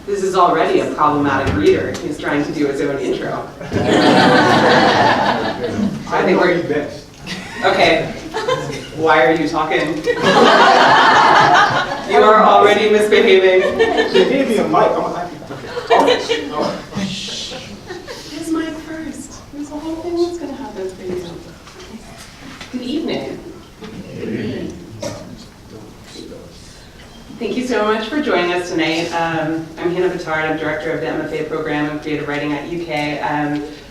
This is already a problematic reader. He's trying to do his own intro. I think we're best. Okay. Why are you talking? You are already misbehaving. She gave me a mic. Here's mic first. There's a whole thing that's going to happen for you. Good evening. Thank you so much for joining us tonight. I'm Hannah Bittard. I'm director of the MFA program in creative writing at UK.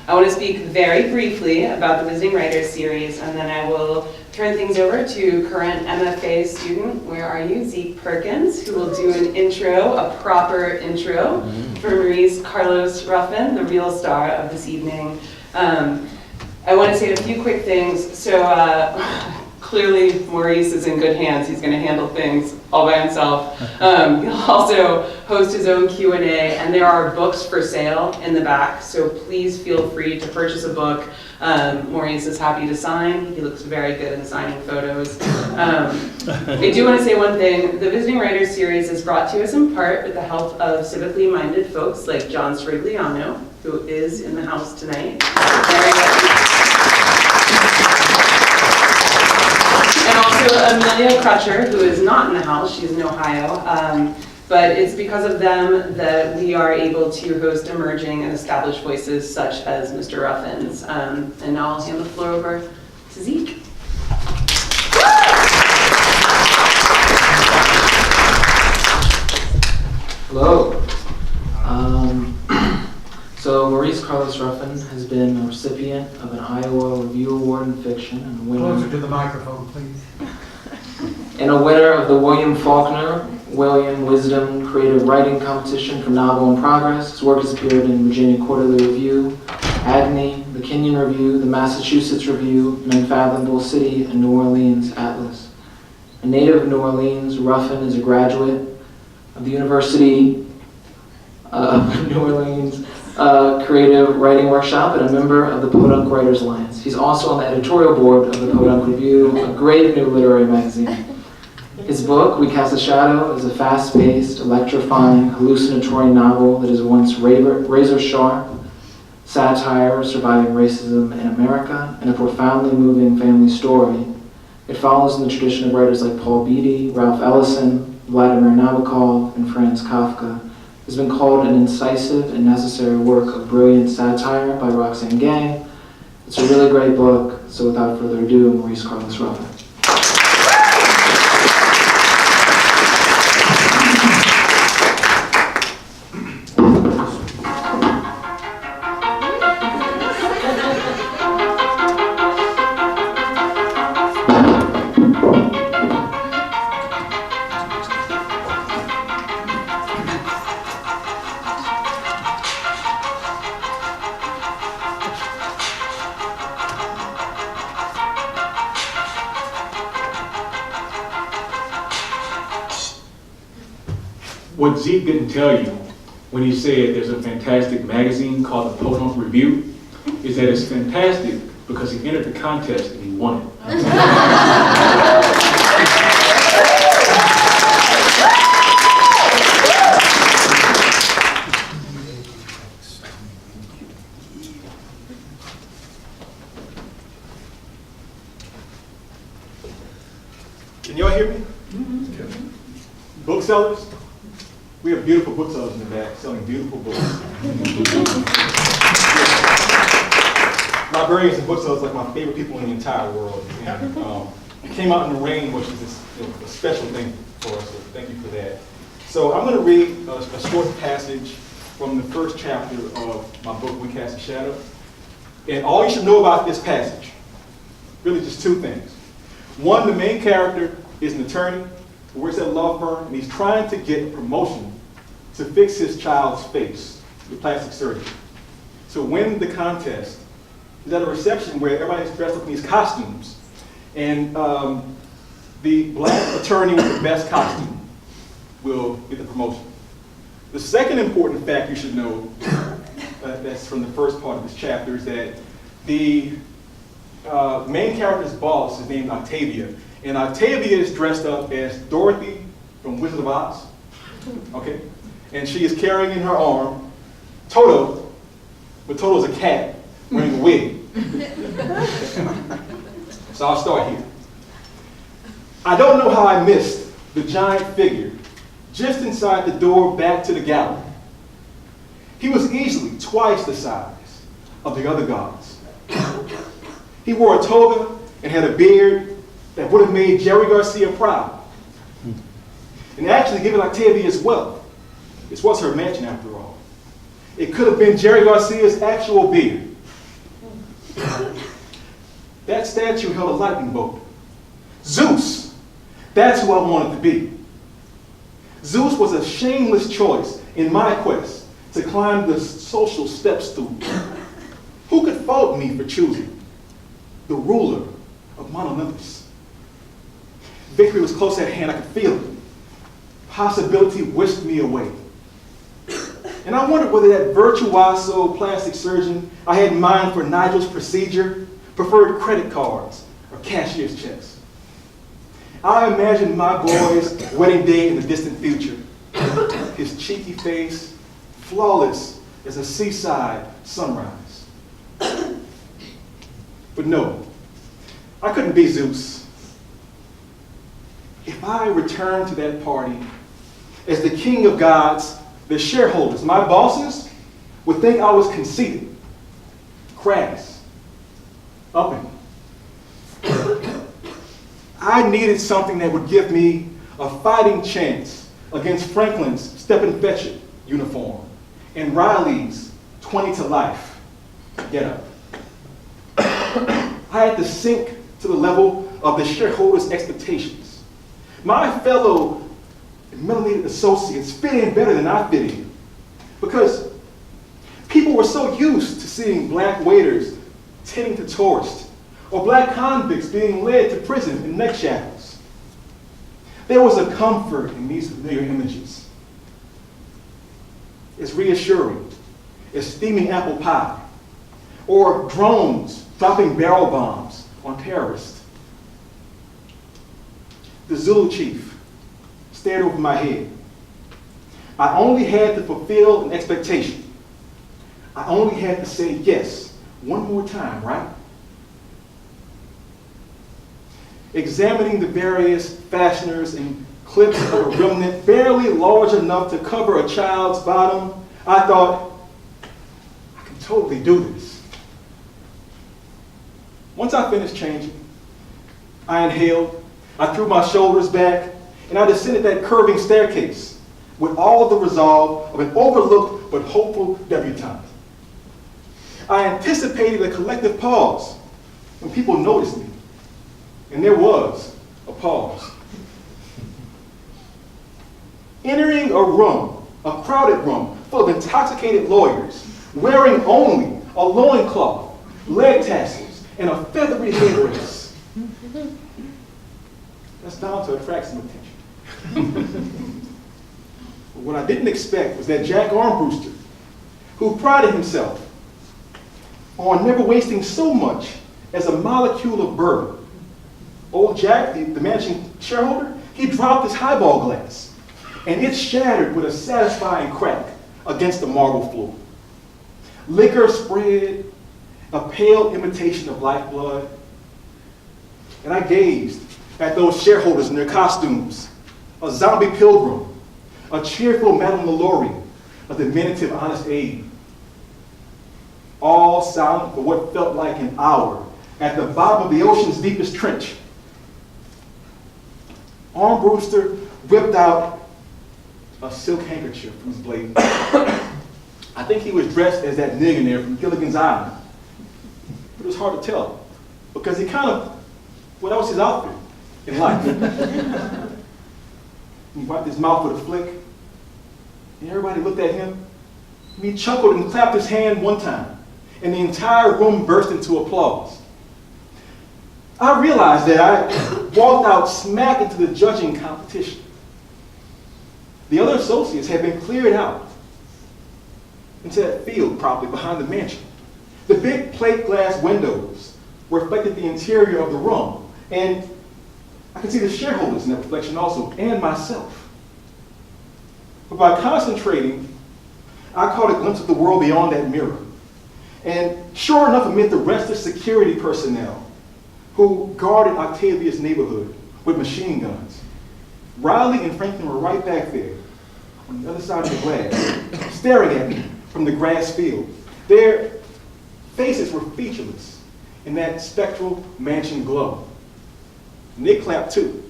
I want to speak very briefly about the Visiting Writers series, and then I will turn things over to current MFA student, where are you, Zeke Perkins, who will do an intro, a proper intro for Maurice Carlos Ruffin, the real star of this evening. I want to say a few quick things. So clearly Maurice is in good hands. He's going to handle things all by himself. He'll also host his own Q&A, and there are books for sale in the back, so please feel free to purchase a book. Maurice is happy to sign. He looks very good in signing photos. I do want to say one thing. The Visiting Writers series is brought to us in part with the help of civically minded folks like John Strigliano, who is in the house tonight. Very good. And also Amelia Crutcher, who is not in the house. She's in Ohio. But it's because of them that we are able to host emerging and established voices such as Mr. Ruffin's. And now I'll hand the floor over to Zeke. Hello. So Maurice Carlos Ruffin has been a recipient of an Iowa Review Award in Fiction and a winner. Closer to the microphone, please. And a winner of the William Faulkner Wisdom Creative Writing Competition for Novel in Progress. His work has appeared in Virginia Quarterly Review, Agni, the Kenyon Review, the Massachusetts Review, and Unfathomable City and New Orleans Atlas. A native of New Orleans, Ruffin is a graduate of the University of New Orleans Creative Writing Workshop and a member of the Podunk Writers Alliance. He's also on the editorial board of the Podunk Review, a great new literary magazine. His book, We Cast a Shadow, is a fast-paced, electrifying, hallucinatory novel that is once razor-sharp satire surviving racism in America and a profoundly moving family story. It follows in the tradition of writers like Paul Beatty, Ralph Ellison, Vladimir Nabokov, and Franz Kafka. It has been called an incisive and necessary work of brilliant satire by Roxane Gay. It's a really great book, so without further ado, Maurice Carlos Ruffin. What Zeke didn't tell you when he said there's a fantastic magazine called the Podunk Review is that it's fantastic because he entered the contest and he won it. Can y'all hear me? Booksellers? We have beautiful booksellers in the back selling beautiful books. Librarians and booksellers are like my favorite people in the entire world. And, it came out in the rain, which is a special thing for us, so thank you for that. So I'm going to read a short passage from the first chapter of my book, We Cast a Shadow. And all you should know about this passage, really just two things. One, the main character is an attorney who works at a law firm, and he's trying to get a promotion to fix his child's face with plastic surgery. To win the contest, he's at a reception where everybody's dressed up in these costumes, and the black attorney with the best costume will get the promotion. The second important fact you should know, that's from the first part of this chapter, is that the main character's boss is named Octavia. And Octavia is dressed up as Dorothy from Wizard of Oz. Okay? And she is carrying in her arm Toto, but Toto's a cat wearing a wig. So I'll start here. I don't know how I missed the giant figure just inside the door back to the gallery. He was easily twice the size of the other gods. He wore a toga and had a beard that would have made Jerry Garcia proud. And actually, given Octavia's wealth, this was her mansion after all. It could have been Jerry Garcia's actual beard. That statue held a lightning bolt. Zeus, that's who I wanted to be. Zeus was a shameless choice in my quest to climb the social step stool. Who could fault me for choosing the ruler of Mount Olympus? Victory was close at hand, I could feel it. Possibility whisked me away. And I wondered whether that virtuoso plastic surgeon I had in mind for Nigel's procedure preferred credit cards or cashier's checks. I imagined my boy's wedding day in the distant future. His cheeky face, flawless as a seaside sunrise. But no, I couldn't be Zeus. If I returned to that party as the king of gods, the shareholders, my bosses, would think I was conceited, crass, upping. I needed something that would give me a fighting chance against Franklin's Step and Fetch It uniform and Riley's 20 to life get up. I had to sink to the level of the shareholders' expectations. My fellow melanated associates fit in better than I fit in because people were so used to seeing black waiters tending to tourists or black convicts being led to prison in neck shackles. There was a comfort in these familiar images. It's reassuring as steaming apple pie or drones dropping barrel bombs on terrorists. The Zulu chief stared over my head. I only had to fulfill an expectation. I only had to say yes one more time, right? Examining the various fasteners and clips of a remnant barely large enough to cover a child's bottom, I thought, I can totally do this. Once I finished changing, I inhaled, I threw my shoulders back, and I descended that curving staircase with all the resolve of an overlooked but hopeful debutante. I anticipated a collective pause when people noticed me, and there was a pause. Entering a room, a crowded room full of intoxicated lawyers, wearing only a loincloth, leg tassels, and a feathery headdress. That's bound to attract some attention. But what I didn't expect was that Jack Armbruster, who prided himself on never wasting so much as a molecule of bourbon. Old Jack, the managing shareholder, he dropped his highball glass, and it shattered with a satisfying crack against the marble floor. Liquor spread, a pale imitation of lifeblood, and I gazed at those shareholders in their costumes, a zombie pilgrim, a cheerful Madame Mallory, a diminutive Honest Abe, all silent for what felt like an hour at the bottom of the ocean's deepest trench. Armbruster whipped out a silk handkerchief from his blade. I think he was dressed as that millionaire from Gilligan's Island. But it was hard to tell because that was his outfit in life. He wiped his mouth with a flick, and everybody looked at him, and he chuckled and clapped his hand one time, and the entire room burst into applause. I realized that I walked out smack into the judging competition. The other associates had been cleared out into that field probably behind the mansion. The big plate glass windows reflected the interior of the room. And I could see the shareholders in that reflection also, and myself. But by concentrating, I caught a glimpse of the world beyond that mirror. And sure enough, amid the restless security personnel who guarded Octavia's neighborhood with machine guns, Riley and Franklin were right back there on the other side of the glass, staring at me from the grass field. Their faces were featureless in that spectral mansion glow. And they clapped too.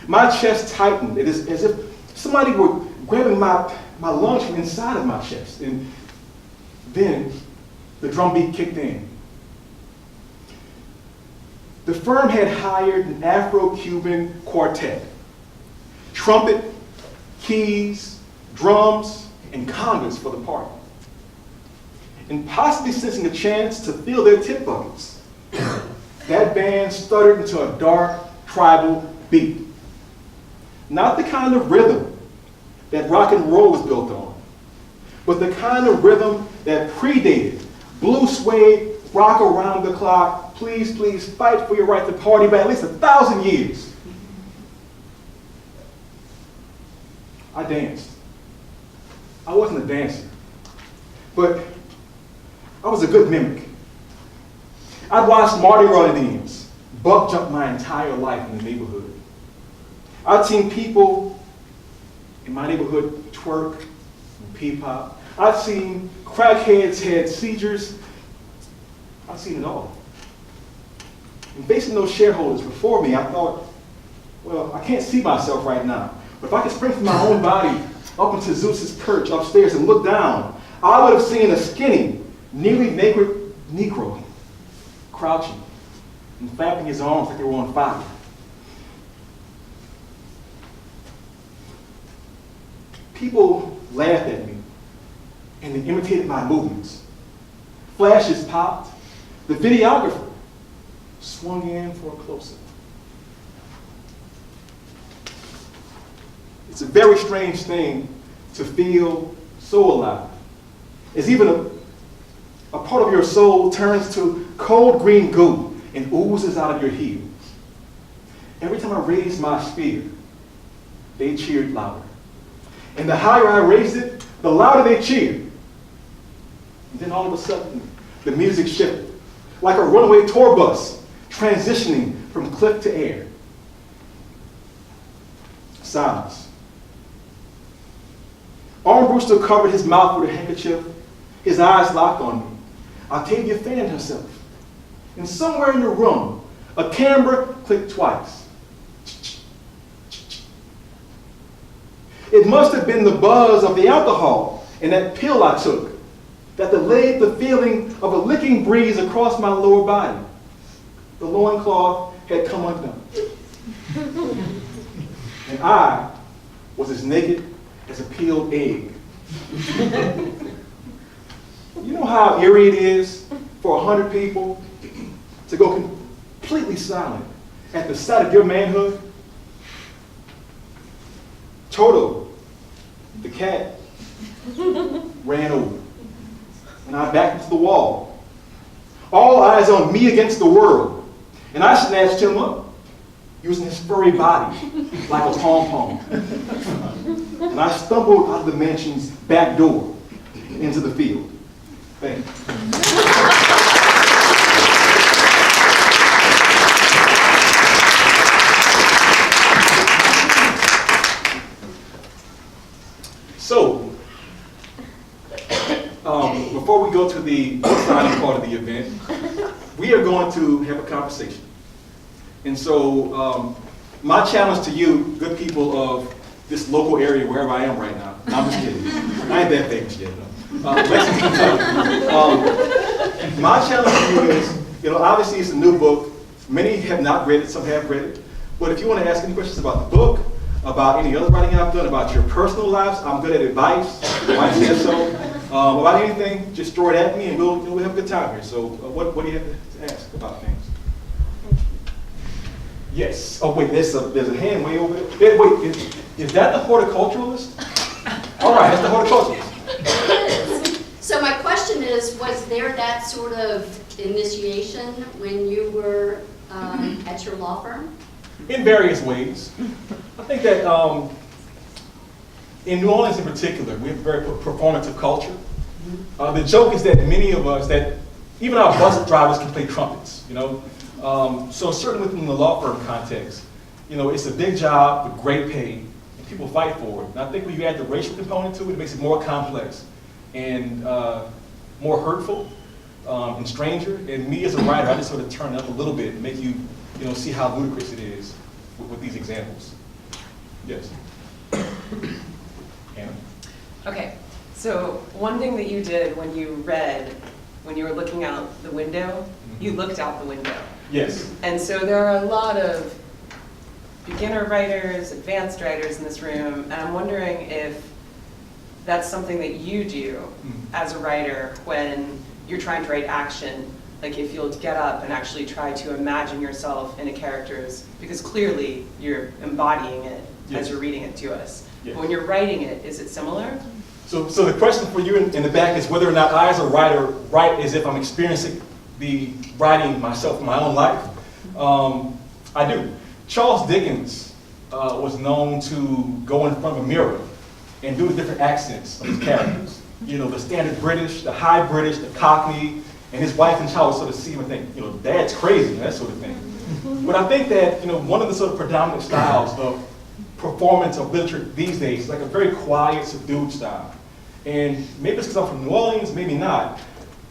My chest tightened. It is as if somebody were grabbing my lungs from inside of my chest. And then the drum beat kicked in. The firm had hired an Afro-Cuban quartet. Trumpet, keys, drums, and congas for the party. And possibly sensing a chance to fill their tip buckets, that band stuttered into a dark, tribal beat. Not the kind of rhythm that rock and roll was built on, but the kind of rhythm that predated blue suede, rock around the clock, please, please fight for your right to party by at least 1,000 years. I danced. I wasn't a dancer, but I was a good mimic. I'd watched Mardi Gras Indians buck jump my entire life in the neighborhood. I'd seen people in my neighborhood twerk and pee-pop. I'd seen crackheads had seizures. I'd seen it all. And facing those shareholders before me, I thought, well, I can't see myself right now. But if I could spring from my own body up into Zeus's perch upstairs and look down, I would have seen a skinny, nearly naked Negro crouching and flapping his arms like they were on fire. People laughed at me and they imitated my movements. Flashes popped. The videographer swung in for a close-up. It's a very strange thing to feel so alive. It's even a part of your soul turns to cold green goo and oozes out of your heels. Every time I raised my spear, they cheered louder. And the higher I raised it, the louder they cheered. And then all of a sudden, the music shifted, like a runaway tour bus transitioning from cliff to air. Silence. Armbruster covered his mouth with a handkerchief, his eyes locked on me. Octavia fanned herself. And somewhere in the room, a camera clicked twice. It must have been the buzz of the alcohol and that pill I took that delayed the feeling of a licking breeze across my lower body. The loincloth had come undone. And I was as naked as a peeled egg. You know how eerie it is for 100 people to go completely silent at the sight of your manhood? Toto, the cat, ran over, and I backed into the wall. All eyes on me against the world, and I snatched him up, using his furry body like a pom-pom. And I stumbled out of the mansion's back door into the field. Thank you. So, before we go to the signing part of the event, we are going to have a conversation. And so, my challenge to you, good people of this local area, wherever I am right now, I'm just kidding. I ain't that famous yet, though. My challenge to you is, obviously it's a new book. Many have not read it, some have read it. But if you want to ask any questions about the book, about any other writing I've done, about your personal lives, I'm good at advice. Why says so. About anything, just throw it at me and we'll have a good time here. So what do you have to ask about things? Yes. Oh wait, there's a hand way over there. Wait, is that the horticulturalist? All right, that's the horticulturalist. So my question is, was there that sort of initiation when you were at your law firm? In various ways. I think that in New Orleans in particular, we have a very performative culture. The joke is that many of us, that even our bus drivers can play trumpets, you know? So certainly within the law firm context, you know, it's a big job with great pay, and people fight for it. And I think when you add the racial component to it, it makes it more complex and more hurtful and stranger. And me as a writer, I just sort of turn it up a little bit and make you, you know, see how ludicrous it is with these examples. Yes. Anna? Okay, so one thing that you did when you read, when you were looking out the window, you looked out the window. Yes. And so there are a lot of beginner writers, advanced writers in this room, and I'm wondering if that's something that you do as a writer when you're trying to write action, like if you'll get up and actually try to imagine yourself in a character's, because clearly you're embodying it as you're reading it to us. Yes. But when you're writing it, is it similar? So the question for you in the back is whether or not I as a writer write as if I'm experiencing the writing myself in my own life. I do. Charles Dickens was known to go in front of a mirror and do the different accents of his characters. You know, the standard British, the high British, the Cockney, and his wife and child would sort of see him and think, you know, Dad's crazy, that sort of thing. But I think that, you know, one of the sort of predominant styles of performance of literature these days is like a very quiet, subdued style. And maybe it's because I'm from New Orleans, maybe not.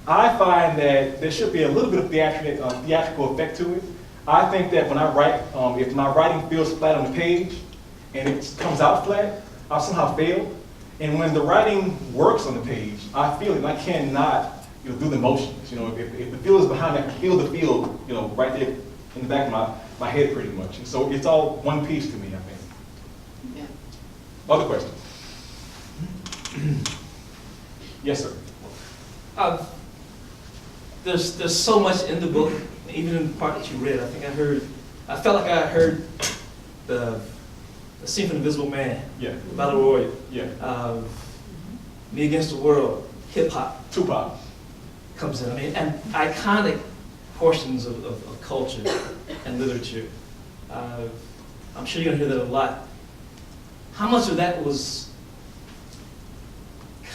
I find that there should be a little bit of theatrical effect to it. I think that when I write, if my writing feels flat on the page and it comes out flat, I've somehow failed. And when the writing works on the page, I feel it and I cannot, you know, do the motions. You know, if the feel is behind me, I can feel the feel, you know, right there in the back of my head pretty much. And so it's all one piece to me, I think. Yeah. Other questions? Yes, sir. There's so much in the book, even in the part that you read. I felt like I heard the scene from Invisible Man, Yeah. Battle Royale, Yeah. Me Against the World, hip hop Tupac. comes in. I mean, and iconic portions of culture and literature. I'm sure you're gonna hear that a lot. How much of that was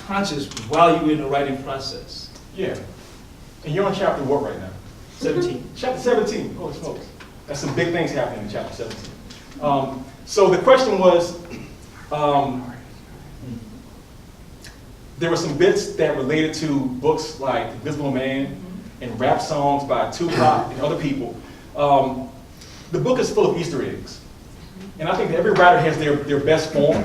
conscious while you were in the writing process? Yeah. And you're on chapter what right now? 17. Chapter 17. Holy smokes. That's some big things happening in chapter 17. So the question was, there were some bits that related to books like Invisible Man and rap songs by Tupac and other people. The book is full of Easter eggs. And I think that every writer has their best form.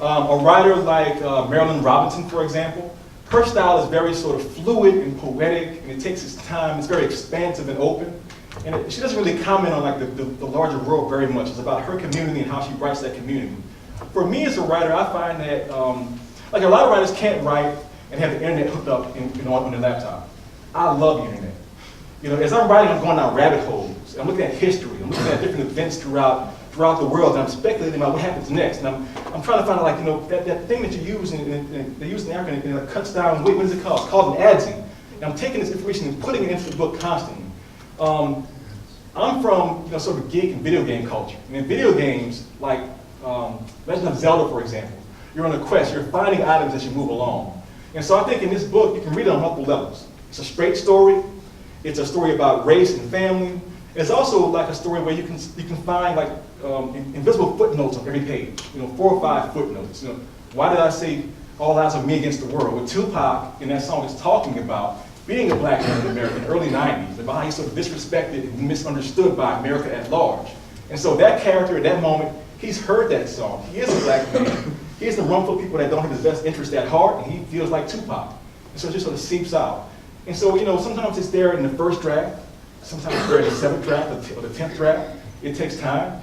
A writer like Marilyn Robinson, for example, her style is very sort of fluid and poetic, and it takes its time. It's very expansive and open. And she doesn't really comment on like the larger world very much. It's about her community and how she writes that community. For me as a writer, I find that like a lot of writers can't write and have the internet hooked up on their laptop. I love the internet. You know, as I'm writing, I'm going down rabbit holes. I'm looking at history. I'm looking at different events throughout the world, and I'm speculating about what happens next. And I'm trying to find out, like, you know, that thing that you use, and they use in Africa, and it cuts down weight. What is it called? It's called an adzine. And I'm taking this information and putting it into the book constantly. I'm from, you know, sort of geek and video game culture. And in video games, like Legend of Zelda, for example, you're on a quest. You're finding items as you move along. And so I think in this book, you can read it on multiple levels. It's a straight story. It's a story about race and family. It's also like a story where you can find like invisible footnotes on every page. You know, 4 or 5 footnotes. You know, why did I say all eyes on me against the world? Well, Tupac in that song is talking about being a black man in America in the early 90s, about how he's sort of disrespected and misunderstood by America at large. And so that character at that moment, he's heard that song. He is a black man. He is the room full of people that don't have his best interest at heart, and he feels like Tupac. And so it just sort of seeps out. And so, you know, sometimes it's there in the first draft, sometimes it's there in the 7th draft or the 10th draft. It takes time.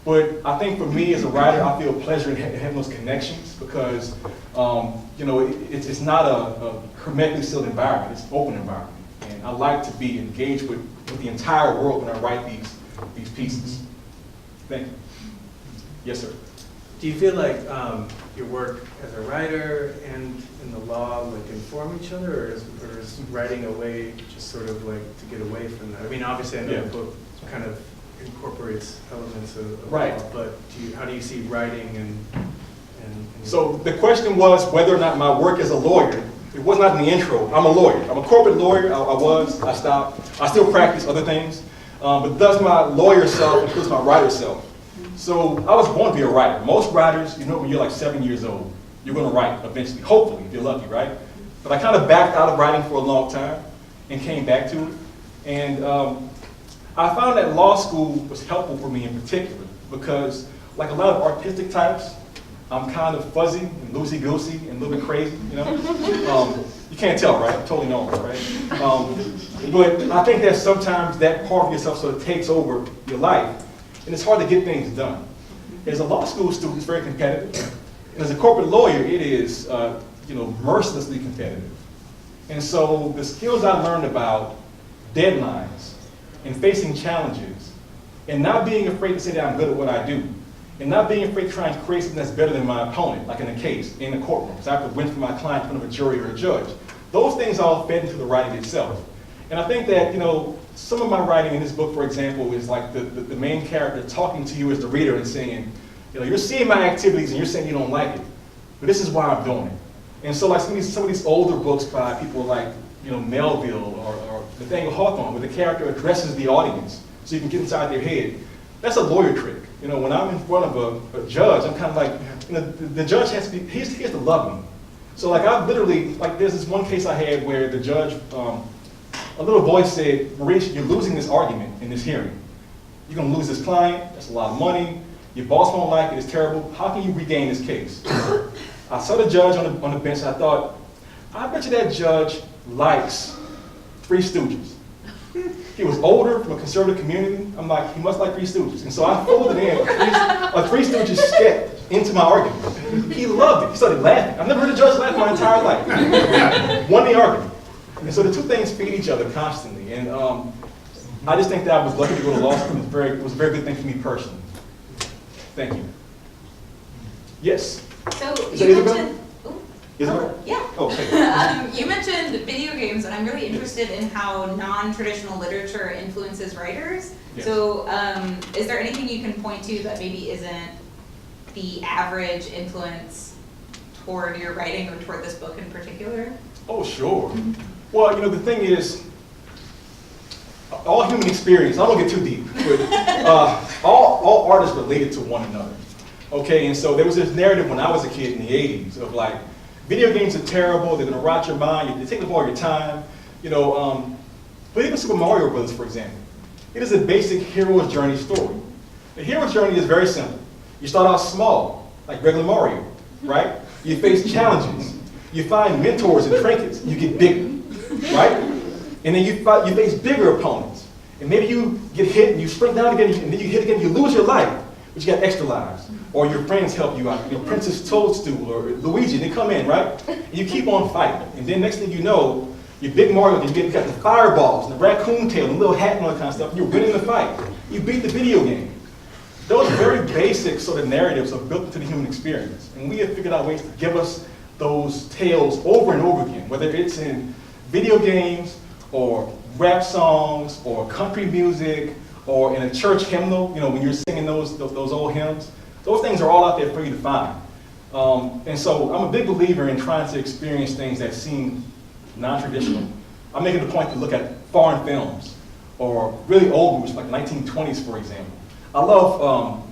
But I think for me as a writer, I feel pleasure in having those connections because, you know, it's not a hermetically sealed environment. It's an open environment. And I like to be engaged with the entire world when I write these pieces. Thank you. Yes, sir. Do you feel like your work as a writer and in the law like inform each other, or is writing a way just sort of like to get away from that? I mean, obviously I know the book kind of incorporates elements of Right. law, but how do you see writing and So the question was whether or not my work as a lawyer, it was not in the intro, I'm a lawyer. I'm a corporate lawyer, I stopped. I still practice other things, but does my lawyer self includes my writer self. So I was born to be a writer. Most writers, you know, when you're like 7 years old, you're going to write eventually, hopefully, if you're lucky, right? But I kind of backed out of writing for a long time and came back to it. And I found that law school was helpful for me in particular because, like a lot of artistic types, I'm kind of fuzzy and loosey-goosey and a little bit crazy, you know? You can't tell, right? I'm totally normal, right? But I think that sometimes that part of yourself sort of takes over your life, and it's hard to get things done. As a law school student, it's very competitive. And as a corporate lawyer, it is, you know, mercilessly competitive. And so the skills I learned about deadlines and facing challenges and not being afraid to say that I'm good at what I do, and not being afraid to try and create something that's better than my opponent, like in a case, in a courtroom, because I have to win for my client in front of a jury or a judge. Those things all fed into the writing itself. And I think that, you know, some of my writing in this book, for example, is like the main character talking to you as the reader and saying, you know, you're seeing my activities and you're saying you don't like it, but this is why I'm doing it. And so like some of these older books by people like, you know, Melville or Nathaniel Hawthorne, where the character addresses the audience so you can get inside their head, that's a lawyer trick. You know, when I'm in front of a judge, I'm kind of like, you know, the judge has to be, he has to love me. So like I've literally, like there's this one case I had where the judge, a little voice said, Maurice, you're losing this argument in this hearing. You're gonna lose this client, that's a lot of money, your boss won't like it, it's terrible, how can you regain this case? I saw the judge on the bench, I thought, I bet you that judge likes Three Stooges. He was older, from a conservative community. I'm like, he must like Three Stooges. And so I folded in a Three Stooges sketch into my argument. He loved it. He started laughing. I've never heard a judge laugh my entire life. Won the argument. And so the two things feed each other constantly. And I just think that I was lucky to go to law school. It was a very good thing for me personally. Thank you. Yes? So Is you that mentioned, Isabel? yeah. Oh, thank you. You mentioned video games, and I'm really interested in how non-traditional literature influences writers. Yes. So is there anything you can point to that maybe isn't the average influence toward your writing or toward this book in particular? Oh, sure. Well, you know, the thing is, all human experience, I don't get too deep, but all art is related to one another. Okay, and so there was this narrative when I was a kid in the 80s of like, video games are terrible, they're gonna rot your mind, they take up all your time, you know, but even Super Mario Brothers, for example, it is a basic hero's journey story. The hero's journey is very simple. You start out small, like regular Mario, right? You face challenges, you find mentors and trinkets, you get bigger, right? And then you face bigger opponents. And maybe you get hit and you sprint down again, and then you hit again, you lose your life, but you got extra lives. Or your friends help you out, your Princess Toadstool or Luigi, they come in, right? And you keep on fighting. And then next thing you know, your big Mario, you got the fireballs and the raccoon tail and the little hat and all that kind of stuff, and you're winning the fight. You beat the video game. Those very basic sort of narratives are built into the human experience. And we have figured out ways to give us those tales over and over again, whether it's in video games or rap songs or country music or in a church hymnal, you know, when you're singing those old hymns. Those things are all out there for you to find. And so I'm a big believer in trying to experience things that seem non-traditional. I'm making the point to look at foreign films or really old movies, like 1920s, for example. I love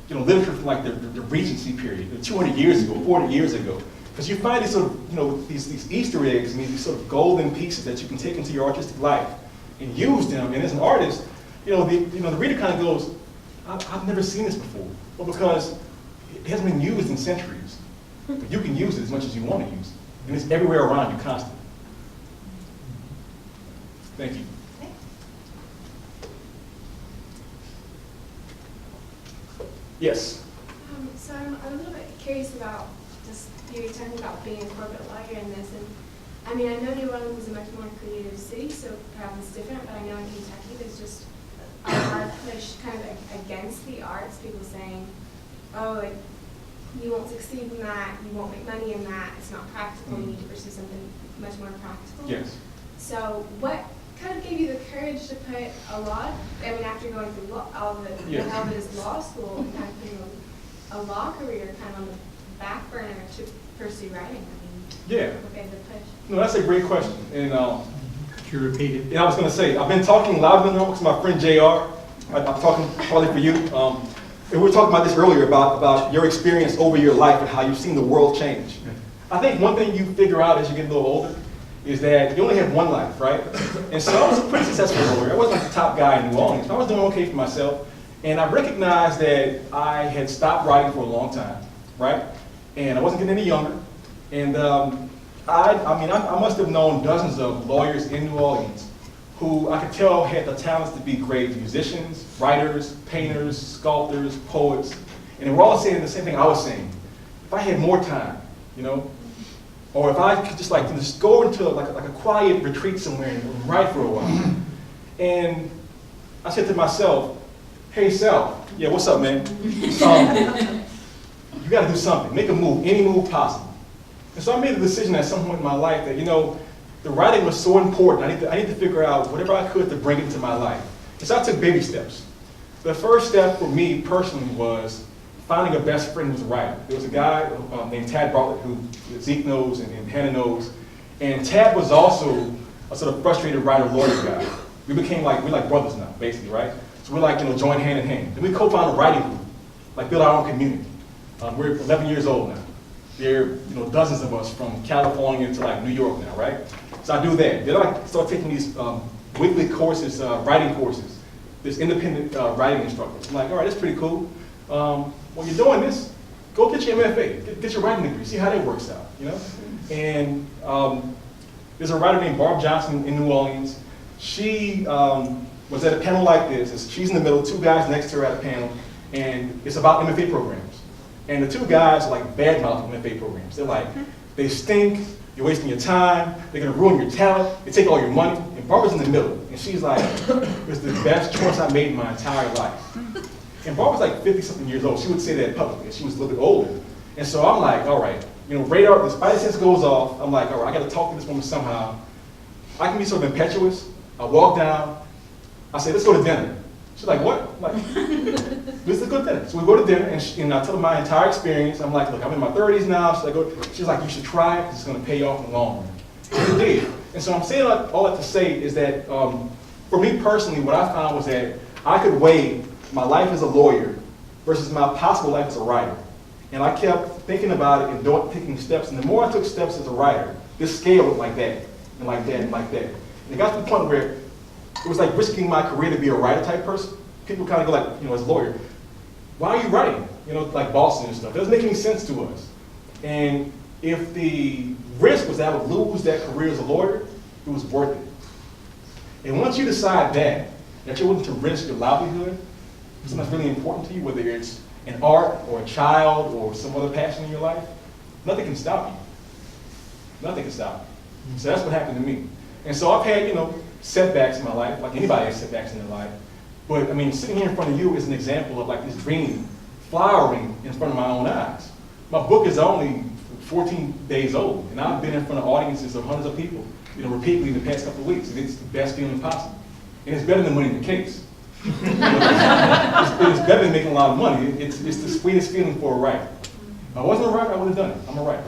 you know, literature from like the Regency period, 200 years ago, 40 years ago. Because you find these sort of, you know, these Easter eggs and these sort of golden pieces that you can take into your artistic life and use them. And as an artist, the reader kind of goes, I've never seen this before. Well, because it hasn't been used in centuries. But you can use it as much as you want to use it. And it's everywhere around you constantly. Thank you. Yes? So I'm a little bit curious about just you talking about being a corporate lawyer in this. And I mean, I know New Orleans is a much more creative city, so perhaps it's different, but I know in Kentucky there's just a hard push kind of against the arts, people saying, oh, like, you won't succeed in that, you won't make money in that, it's not practical, you need to pursue something much more practical. Yes. So what kind of gave you the courage to put a law, I mean, after going through all of it, Yeah. hell of it is law school, and kind of putting a law career kind of on the back burner to pursue writing? I mean, Yeah. what gave the push? No, that's a great question. And Could you repeat it? yeah, I was going to say, I've been talking louder than normal because my friend JR, I'm talking probably for you. And we were talking about this earlier about your experience over your life and how you've seen the world change. I think one thing you figure out as you get a little older is that you only have one life, right? And so I was a pretty successful lawyer. I wasn't like the top guy in New Orleans, but I was doing okay for myself. And I recognized that I had stopped writing for a long time, right? And I wasn't getting any younger. And I must have known dozens of lawyers in New Orleans who I could tell had the talents to be great musicians, writers, painters, sculptors, poets. And they were all saying the same thing I was saying. If I had more time, you know, or if I could just go into like a quiet retreat somewhere and write for a while. And I said to myself, hey Sal, yeah, what's up, man? You gotta do something, make a move, any move possible. And so I made a decision at some point in my life that, you know, the writing was so important, I need to figure out whatever I could to bring it into my life. And so I took baby steps. The first step for me personally was finding a best friend who was a writer. There was a guy named Tad Bartlett who Zeke knows and Hannah knows. And Tad was also a sort of frustrated writer lawyer guy. We're like brothers now, basically, right? So we're like, you know, join hand in hand. Then we co-founded a writing group, like build our own community. We're 11 years old now. There are, you know, dozens of us from California to like New York now, right? So I do that. Then I start taking these weekly courses, writing courses. There's independent writing instructors. I'm like, all right, that's pretty cool. When you're doing this, go get your MFA, get your writing degree, see how that works out, you know? And there's a writer named Barb Johnson in New Orleans. She was at a panel like this. She's in the middle, two guys next to her at a panel, and it's about MFA programs. And the two guys are like bad-mouthing MFA programs. They're like, they stink, you're wasting your time, they're gonna ruin your talent, they take all your money. And Barbara's in the middle, and she's like, it's the best choice I made in my entire life. And Barbara's like 50-something years old. She would say that publicly, and she was a little bit older. And so I'm like, all right, you know, radar, the spidey sense goes off. I'm like, all right, I gotta talk to this woman somehow. I can be sort of impetuous. I walk down, I say, let's go to dinner. She's like, what? I'm like, let's go to dinner. So we go to dinner, and I tell her my entire experience. I'm like, look, I'm in my 30s now. She's like, you should try it, 'cause it's gonna pay you off in the long run. And it did. And so I'm saying all that to say is that, for me personally, what I found was that I could weigh my life as a lawyer versus my possible life as a writer. And I kept thinking about it and taking steps. And the more I took steps as a writer, this scale went like that, and like that, and like that. And it got to the point where it was like risking my career to be a writer type person. People kind of go like, you know, as a lawyer, why are you writing? You know, like Boston and stuff. It doesn't make any sense to us. And if the risk was that I would lose that career as a lawyer, it was worth it. And once you decide that you're willing to risk your livelihood, something that's really important to you, whether it's an art or a child or some other passion in your life, nothing can stop you. Nothing can stop you. So that's what happened to me. And so I've had, you know, setbacks in my life, like anybody has setbacks in their life. But I mean, sitting here in front of you is an example of like this dream flowering in front of my own eyes. My book is only 14 days old, and I've been in front of audiences of hundreds of people, you know, repeatedly in the past couple of weeks, and it's the best feeling possible. And it's better than winning the case. It's better than making a lot of money. It's the sweetest feeling for a writer. If I wasn't a writer, I would have done it. I'm a writer.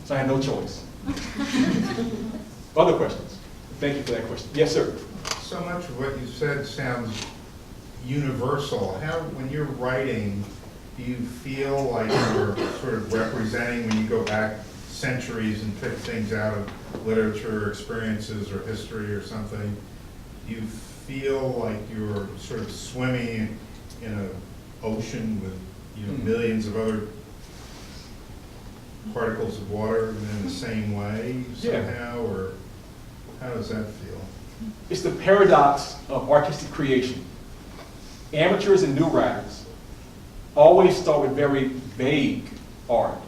So I had no choice. Other questions? Thank you for that question. Yes, sir. So much of what you said sounds universal. How, when you're writing, do you feel like you're sort of representing, when you go back centuries and pick things out of literature, experiences, or history or something, do you feel like you're sort of swimming in an ocean with, you know, millions of other particles of water in the same way somehow, or how does that feel? It's the paradox of artistic creation. Amateurs and new writers always start with very vague art.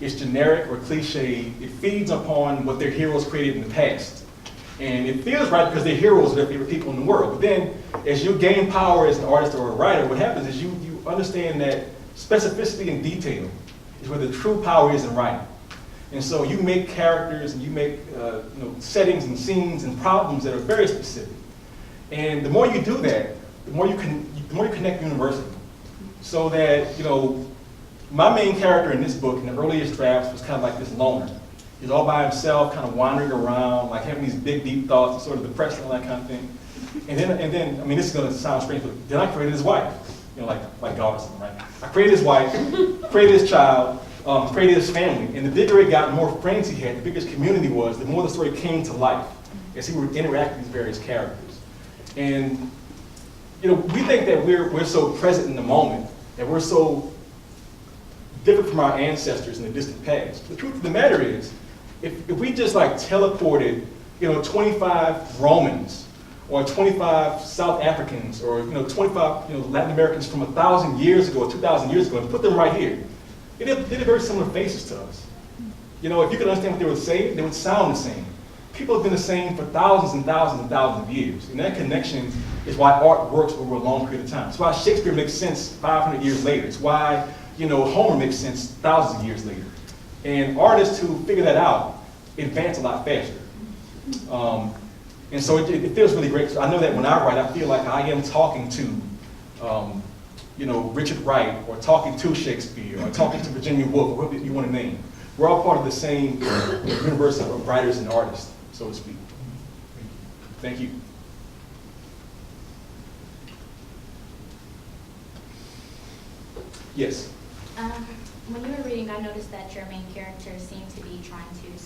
It's generic or cliche. It feeds upon what their heroes created in the past. And it feels right because their heroes are their favorite people in the world. But then, as you gain power as an artist or a writer, what happens is you understand that specificity and detail is where the true power is in writing. And so you make characters and you make settings and scenes and problems that are very specific. And the more you do that, the more you connect universally. So that, my main character in this book, in the earliest drafts, was kind of like this loner. He's all by himself, kind of wandering around, like having these big, deep thoughts, and sort of depressed and all that kind of thing. And then, I mean, this is going to sound strange, but then I created his wife, like God or something, right? I created his wife, created his child, created his family, and the bigger it got, the more friends he had, the bigger his community was, the more the story came to life as he would interact with these various characters. And, we think that we're so present in the moment, that we're so different from our ancestors in the distant past. The truth of the matter is, if we just like teleported, 25 Romans, or 25 South Africans, or 25 Latin Americans from 1,000 years ago or 2,000 years ago, and put them right here, they'd have very similar faces to us. If you could understand what they were saying, they would sound the same. People have been the same for thousands and thousands and thousands of years, and that connection is why art works over a long period of time. It's why Shakespeare makes sense 500 years later. It's why Homer makes sense thousands of years later. And artists who figure that out advance a lot faster. And so it feels really great. So I know that when I write, I feel like I am talking to, Richard Wright, or talking to Shakespeare, or talking to Virginia Woolf, or whoever you want to name. We're all part of the same universe of writers and artists, so to speak. Thank you. Yes. When you were reading, I noticed that your main character seemed to be trying to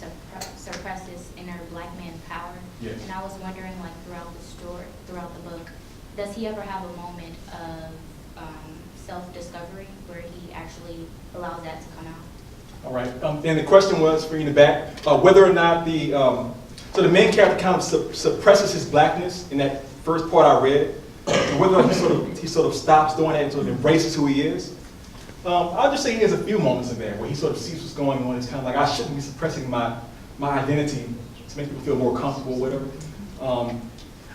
suppress his inner black man power. Yes. And I was wondering, like throughout the story, throughout the book, does he ever have a moment of self-discovery where he actually allows that to come out? All right. And the question was, for you in the back, whether or not so the main character kind of suppresses his blackness in that first part I read, and whether or not he sort of stops doing that and sort of embraces who he is. I'll just say he has a few moments in there where he sort of sees what's going on. It's kind of like, I shouldn't be suppressing my identity to make people feel more comfortable, whatever.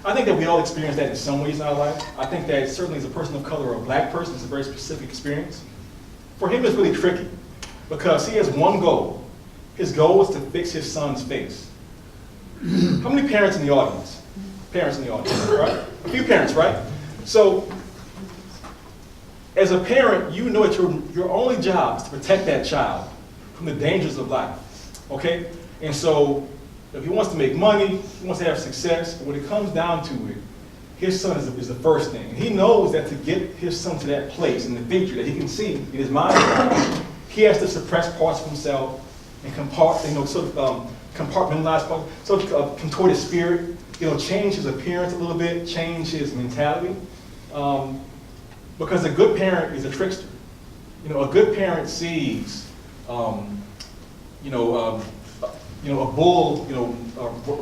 I think that we all experience that in some ways in our life. I think that certainly as a person of color or a black person, it's a very specific experience. For him, it's really tricky because he has one goal. His goal is to fix his son's face. How many parents in the audience? Parents in the audience, right? A few parents, right? So, as a parent, you know that your only job is to protect that child from the dangers of life, okay? And so, if he wants to make money, he wants to have success, but when it comes down to it, his son is the first thing. And he knows that to get his son to that place in the future that he can see in his mind, he has to suppress parts of himself and compartmentalize parts, contort his spirit, change his appearance a little bit, change his mentality. Because a good parent is a trickster. A good parent sees, a bull,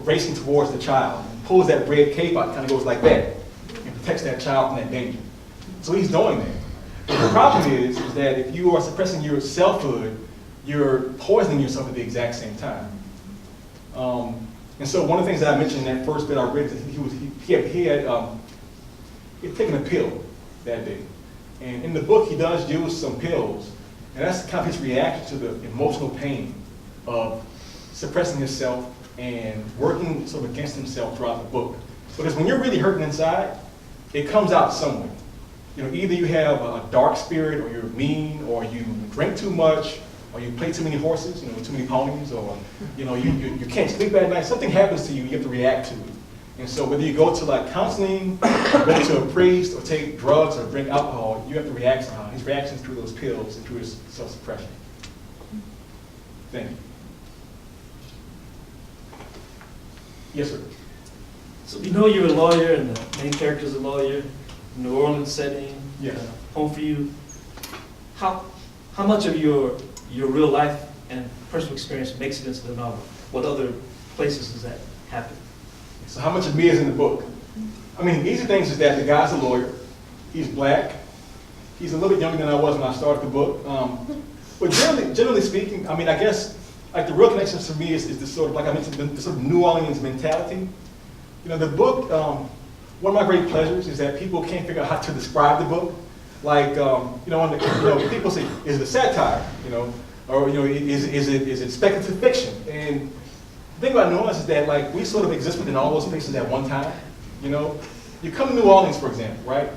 racing towards the child, and pulls that red cape out, kind of goes like that, and protects that child from that danger. So he's doing that. But the problem is that if you are suppressing your selfhood, you're poisoning yourself at the exact same time. And so one of the things that I mentioned in that first bit I read is that he had taken a pill that day. And in the book, he does use some pills, and that's kind of his reaction to the emotional pain of suppressing himself and working sort of against himself throughout the book. Because when you're really hurting inside, it comes out somewhere. Either you have a dark spirit, or you're mean, or you drink too much, or you play too many horses, too many ponies, or you can't sleep at night. Something happens to you, you have to react to it. And so whether you go to like counseling, or go to a priest, or take drugs, or drink alcohol, you have to react somehow. His reaction is through those pills and through his self-suppression. Thank you. Yes, sir. So you're a lawyer, and the main character's a lawyer, New Orleans setting, Yes. home for you. How much of your real life and personal experience makes it into the novel? What other places does that happen? So how much of me is in the book? I mean, the easy things is that the guy's a lawyer. He's black. He's a little bit younger than I was when I started the book. But generally speaking, I mean, I guess like the real connection for me is this sort of, like I mentioned, the sort of New Orleans mentality. The book, one of my great pleasures is that people can't figure out how to describe the book. Like, people say, is it a satire, or is it speculative fiction? And the thing about New Orleans is that like we sort of exist within all those places at one time. You come to New Orleans, for example, right?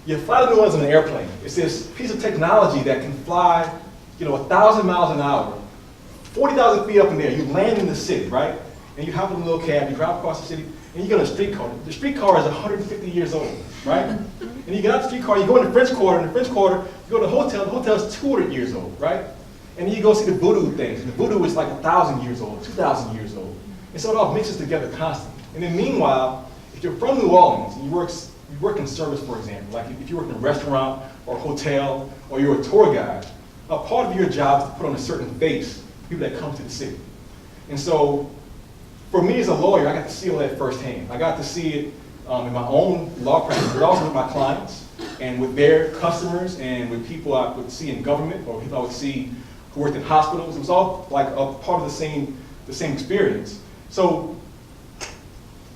You fly to New Orleans on an airplane. It's this piece of technology that can fly, 1,000 miles an hour, 40,000 feet up in there. You land in the city, right? And you hop in a little cab, you drive across the city, and you get on a streetcar. The streetcar is 150 years old, right? And you get out the streetcar, you go in the French Quarter, in the French Quarter, you go to the hotel is 200 years old, right? And then you go see the voodoo things. And the voodoo is like 1,000 years old, 2,000 years old. And so it all mixes together constantly. And then meanwhile, if you're from New Orleans and you work in service, for example, like if you work in a restaurant or a hotel or you're a tour guide, a part of your job is to put on a certain face for people that come to the city. And so for me as a lawyer, I got to see all that firsthand. I got to see it in my own law practice, but also with my clients and with their customers and with people I would see in government or people I would see who worked in hospitals. It was all like a part of the same experience. So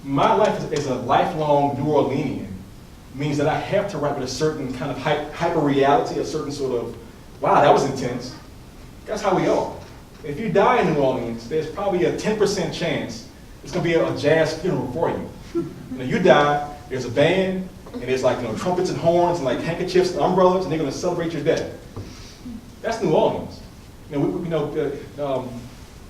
my life as a lifelong New Orleanian means that I have to write with a certain kind of hyper reality, a certain sort of, wow, that was intense. That's how we are. If you die in New Orleans, there's probably a 10% chance it's going to be a jazz funeral for you. You die, there's a band, and there's like trumpets and horns and like handkerchiefs and umbrellas, and they're going to celebrate your death. That's New Orleans.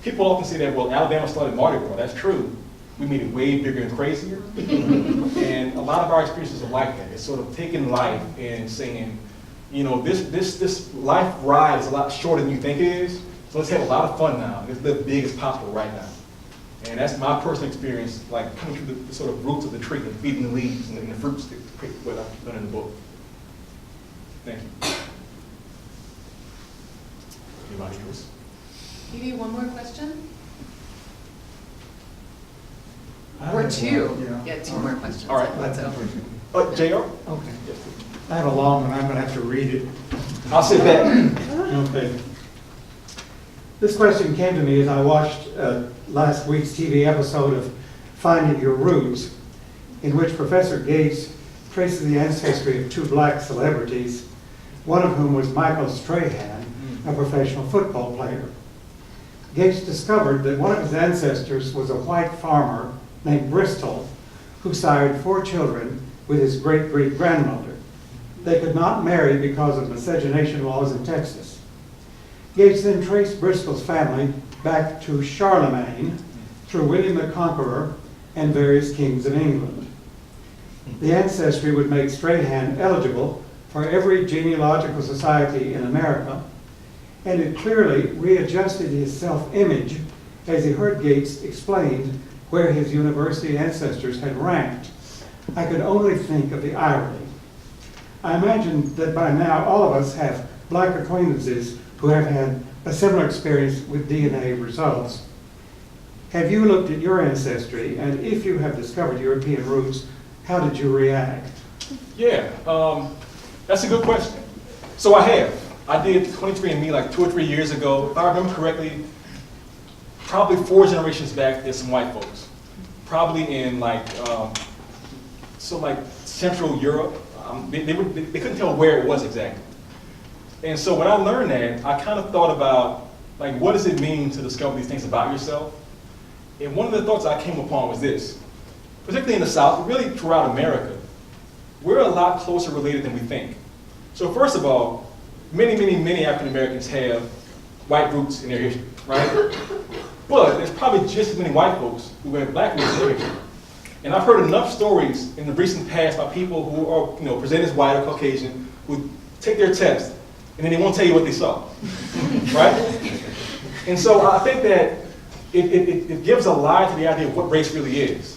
People often say that, well, Alabama started Mardi Gras. That's true. We made it way bigger and crazier. And a lot of our experiences are like that. It's sort of taking life and saying, this life ride is a lot shorter than you think it is. So let's have a lot of fun now. Let's live big as possible right now. And that's my personal experience, like coming through the sort of roots of the tree and feeding the leaves and the fruits that what I've done in the book. Thank you. Anybody else? Maybe one more question? I Or have two. one, Yeah, two more questions. All right. Let's go. J.R.? Okay. I have a long one, I'm gonna have to read it. I'll sit back. Okay. This question came to me as I watched last week's TV episode of Finding Your Roots, in which Professor Gates traces the ancestry of two black celebrities, one of whom was Michael Strahan, a professional football player. Gates discovered that one of his ancestors was a white farmer named Bristol, who sired 4 children with his great-great-grandmother. They could not marry because of miscegenation laws in Texas. Gates then traced Bristol's family back to Charlemagne through William the Conqueror and various kings of England. The ancestry would make Strahan eligible for every genealogical society in America, and it clearly readjusted his self-image as he heard Gates explain where his university ancestors had ranked. I could only think of the irony. I imagine that by now all of us have black acquaintances who have had a similar experience with DNA results. Have you looked at your ancestry, and if you have discovered European roots, how did you react? Yeah, that's a good question. So I have. I did 23andMe like 2 or 3 years ago. If I remember correctly, probably 4 generations back, there's some white folks. Probably in like Central Europe. They couldn't tell where it was exactly. And so when I learned that, I kind of thought about, like, what does it mean to discover these things about yourself? And one of the thoughts I came upon was this. Particularly in the South, really throughout America, we're a lot closer related than we think. So first of all, many African Americans have white roots in their history, right? But there's probably just as many white folks who have black roots in their history. And I've heard enough stories in the recent past by people who are presented as white or Caucasian who take their test and then they won't tell you what they saw, right? And so I think that it gives a lie to the idea of what race really is.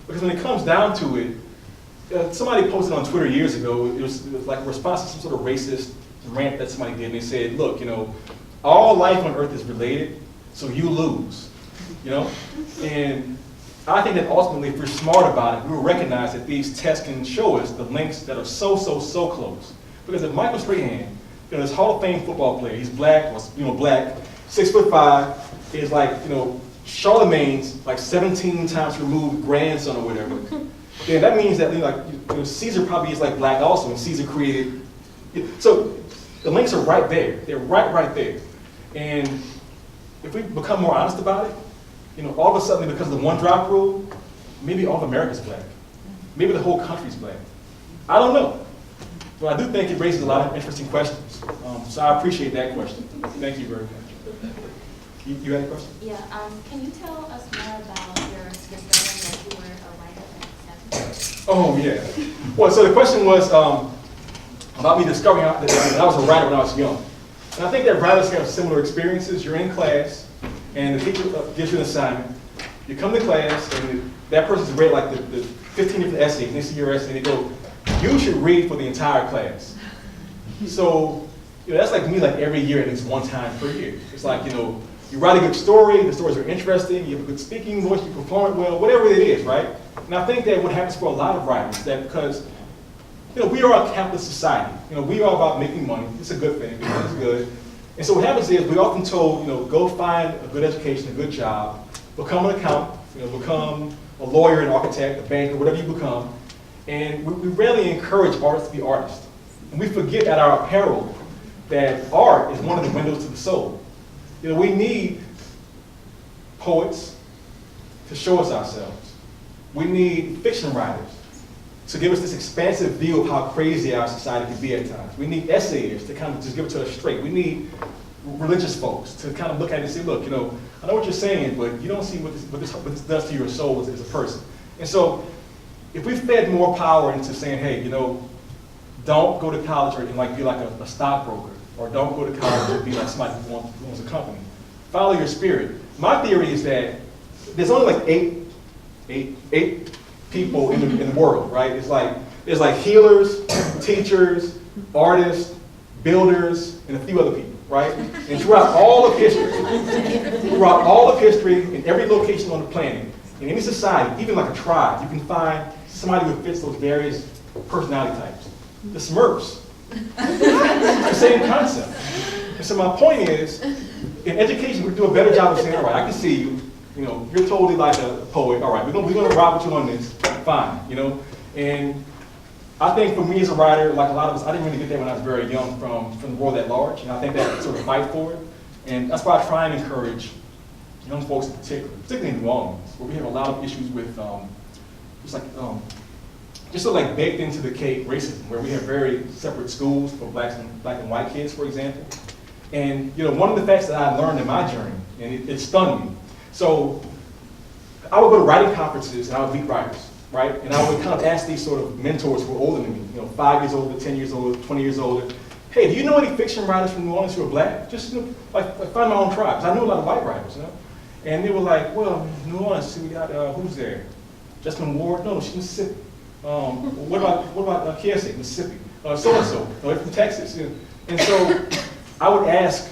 Because when it comes down to it, somebody posted on Twitter years ago, it was like a response to some sort of racist rant that somebody did, and they said, look, all life on Earth is related, so you lose, And I think that ultimately, if we're smart about it, we will recognize that these tests can show us the links that are so close. Because if Michael Strahan, this Hall of Fame football player, he's black, black, 6'5", is like, Charlemagne's like 17 times removed grandson or whatever, then that means that Caesar probably is like black also, and Caesar created So the links are right there. They're right there. And if we become more honest about it, all of a sudden, because of the one drop rule, maybe all of America's black. Maybe the whole country's black. I don't know. But I do think it raises a lot of interesting questions. So I appreciate that question. Thank you very much. You had a question? Yeah, can you tell us more about your discovery that you were a writer at 7? Oh, yeah. Well, so the question was about me discovering that I was a writer when I was young. And I think that writers have similar experiences. You're in class, and the teacher gives you an assignment. You come to class, and that person's read like the 15 different essays, and they see your essay, and they go, you should read for the entire class. So, that's like me, like every year, at least one time per year. It's like, you write a good story, the stories are interesting, you have a good speaking voice, you perform it well, whatever it is, right? And I think that what happens for a lot of writers, that because, we are a capitalist society. We are about making money. It's a good thing. It's good. And so what happens is we're often told, go find a good education, a good job, become an accountant, become a lawyer, an architect, a banker, whatever you become. And we rarely encourage artists to be artists. And we forget at our apparel that art is one of the windows to the soul. We need poets to show us ourselves. We need fiction writers to give us this expansive view of how crazy our society can be at times. We need essayists to kind of just give it to us straight. We need religious folks to kind of look at it and say, look, I know what you're saying, but you don't see what this does to your soul as a person. And so if we fed more power into saying, hey, don't go to college and be like a stockbroker, or don't go to college and be like somebody who owns a company. Follow your spirit. My theory is that there's only like eight people in the world, right? There's like healers, teachers, artists, builders, and a few other people, right? And throughout all of history, in every location on the planet, in any society, even like a tribe, you can find somebody who fits those various personality types. The Smurfs. It's the same concept. And so my point is, in education, we do a better job of saying, all right, I can see you. You're totally like a poet. All right, we're gonna rock with you on this. Fine, And I think for me as a writer, like a lot of us, I didn't really get there when I was very young from the world at large. And I think that sort of fight for it. And that's why I try and encourage young folks in particularly in New Orleans, where we have a lot of issues with just sort of like baked into the cake racism, where we have very separate schools for black and white kids, for example. And one of the facts that I learned in my journey, and it stunned me. So I would go to writing conferences and I would meet writers, right? And I would kind of ask these sort of mentors who were older than me, 5 years older, 10 years older, 20 years older, hey, do you know any fiction writers from New Orleans who are black? Just like find my own tribe, because I knew a lot of white writers, And they were like, well, New Orleans, see, we got, who's there? Justin Ward? No, she's Mississippi. What about KSA, Mississippi? So-and-so, they're from Texas. And so I would ask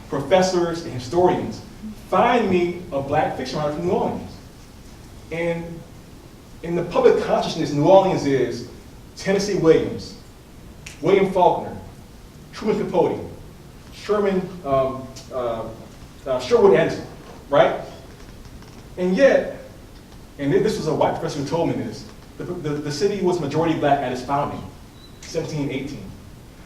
professors and historians, find me a black fiction writer from New Orleans. And in the public consciousness, New Orleans is Tennessee Williams, William Faulkner, Truman Capote, Sherwood Anderson, right? And yet, and this was a white professor who told me this, the city was majority black at its founding, 1718.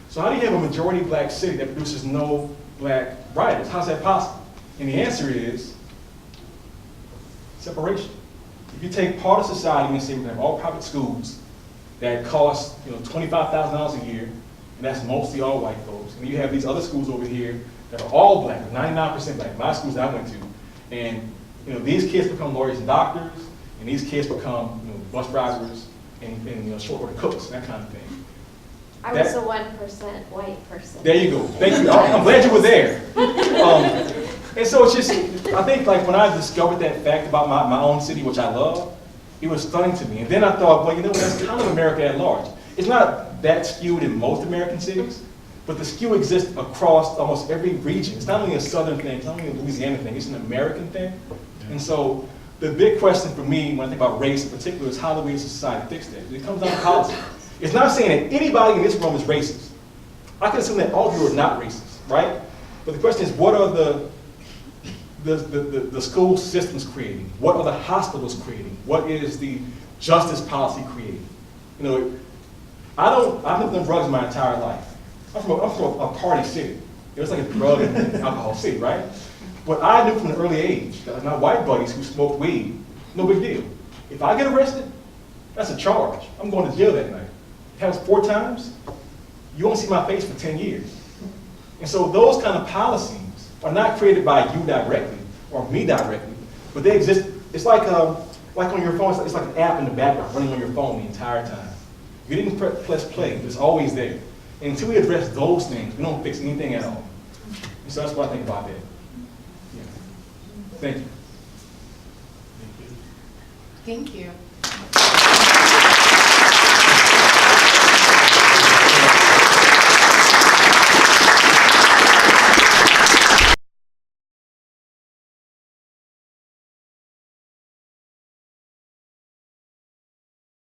So how do you have a majority black city that produces no black writers? How's that possible? And the answer is separation. If you take part of society and say we have all private schools that cost $25,000 a year, and that's mostly all white folks, and you have these other schools over here that are all black, 99% black, my schools that I went to, and these kids become lawyers and doctors, and these kids become bus drivers and short order cooks, that kind of thing. I was a 1% white person. There you go. Thank you. I'm glad you were there. And so it's just, I think like when I discovered that fact about my own city, which I love, it was stunning to me. And then I thought, well, that's kind of America at large. It's not that skewed in most American cities, but the skew exists across almost every region. It's not only a southern thing, it's not only a Louisiana thing, it's an American thing. And so the big question for me when I think about race in particular is how do we as a society fix that? It comes down to policy. It's not saying that anybody in this room is racist. I can assume that all of you are not racist, right? But the question is, what are the school systems creating? What are the hospitals creating? What is the justice policy creating? I've lived on drugs my entire life. I'm from a party city. It was like a drug and alcohol city, right? But I knew from an early age that like my white buddies who smoked weed, no big deal. If I get arrested, that's a charge. I'm going to jail that night. If it happens 4 times, you won't see my face for 10 years. And so those kind of policies are not created by you directly or me directly, but they exist. It's like on your phone, it's like an app in the background running on your phone the entire time. You didn't press play, it's always there. And until we address those things, we don't fix anything at all. And so that's what I think about that. Yeah. Thank you. Thank you.